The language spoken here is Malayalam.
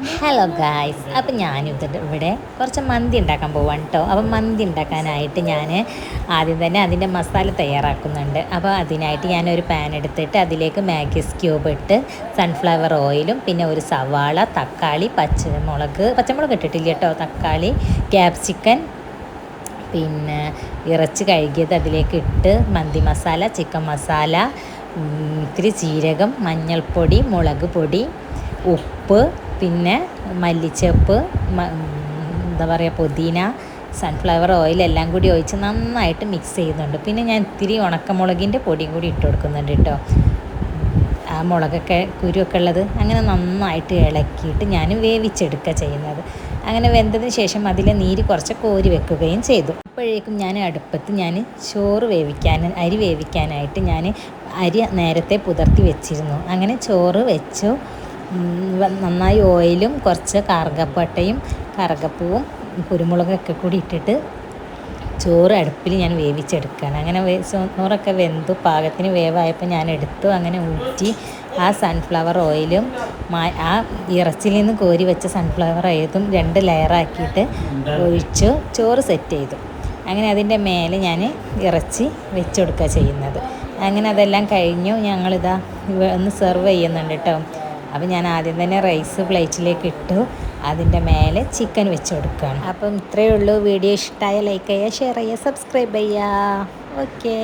ഹലോ ഗായ്സ്, അപ്പം ഞാനിതിട്ട് ഇവിടെ കുറച്ച് മന്തി ഉണ്ടാക്കാൻ പോവാണ് കേട്ടോ. അപ്പം മന്തി ഉണ്ടാക്കാനായിട്ട് ഞാൻ ആദ്യം തന്നെ അതിൻ്റെ മസാല തയ്യാറാക്കുന്നുണ്ട്. അപ്പോൾ അതിനായിട്ട് ഞാനൊരു പാൻ എടുത്തിട്ട് അതിലേക്ക് മാഗീസ് ക്യൂബ് ഇട്ട് സൺഫ്ലവർ ഓയിലും പിന്നെ ഒരു സവാള, തക്കാളി, പച്ചമുളക് ഇട്ടിട്ടില്ല കേട്ടോ, തക്കാളി, ക്യാപ്സിക്കൻ, പിന്നെ ഇറച്ചി കഴുകിയത് അതിലേക്ക് ഇട്ട് മന്തി മസാല, ചിക്കൻ മസാല, ഇത്തിരി ജീരകം, മഞ്ഞൾപ്പൊടി, മുളക് പൊടി, ഉപ്പ്, പിന്നെ മല്ലിച്ചപ്പ്, എന്താ പറയുക, പുതിന, സൺഫ്ലവർ ഓയിൽ എല്ലാം കൂടി ഒഴിച്ച് നന്നായിട്ട് മിക്സ് ചെയ്യുന്നുണ്ട്. പിന്നെ ഞാൻ ഇത്തിരി ഉണക്കമുളകിൻ്റെ പൊടിയും കൂടി ഇട്ട് കൊടുക്കുന്നുണ്ട് കേട്ടോ, ആ മുളകൊക്കെ കുരുവൊക്കെ ഉള്ളത്. അങ്ങനെ നന്നായിട്ട് ഇളക്കിയിട്ട് ഞാൻ വേവിച്ചെടുക്കുക ചെയ്യുന്നത്. അങ്ങനെ വെന്തതിന് ശേഷം അതിലെ നീര് കുറച്ച് കോരി വെക്കുകയും ചെയ്തു. അപ്പോഴേക്കും ഞാൻ അടുപ്പത്ത് അരി വേവിക്കാനായിട്ട് ഞാൻ അരി നേരത്തെ പുതിർത്തി വെച്ചിരുന്നു. അങ്ങനെ ചോറ് വെച്ചു. നന്നായി ഓയിലും കുറച്ച് കറുകപ്പൂവും കുരുമുളകൊക്കെ കൂടി ഇട്ടിട്ട് ചോറ് അടുപ്പിൽ ഞാൻ വേവിച്ചെടുക്കുകയാണ്. അങ്ങനെ ചോറൊക്കെ വെന്തു പാകത്തിന് വേവായപ്പോൾ ഞാൻ എടുത്തു. അങ്ങനെ ഊറ്റി ആ സൺഫ്ലവർ ഓയിലും ആ ഇറച്ചിയിൽ നിന്ന് കോരി വെച്ച സൺഫ്ലവർ ഓയിലും 2 ലെയറാക്കിയിട്ട് ഒഴിച്ചു ചോറ് സെറ്റ് ചെയ്തു. അങ്ങനെ അതിൻ്റെ മേലെ ഞാൻ ഇറച്ചി വെച്ച് കൊടുക്കുക ചെയ്യുന്നത്. അങ്ങനെ അതെല്ലാം കഴിഞ്ഞു. ഞങ്ങളിതാ ഒന്ന് സെർവ് ചെയ്യുന്നുണ്ട് കേട്ടോ. അപ്പോൾ ഞാൻ ആദ്യം തന്നെ റൈസ് പ്ലേറ്റിലേക്ക് ഇട്ടു, അതിൻ്റെ മേലെ ചിക്കൻ വെച്ച് കൊടുക്കുകയാണ്. അപ്പം ഇത്രയേ ഉള്ളൂ. വീഡിയോ ഇഷ്ടമായ ലൈക്ക് ചെയ്യുക, ഷെയർ ചെയ്യുക, സബ്സ്ക്രൈബ് ചെയ്യുക. ഓക്കേ.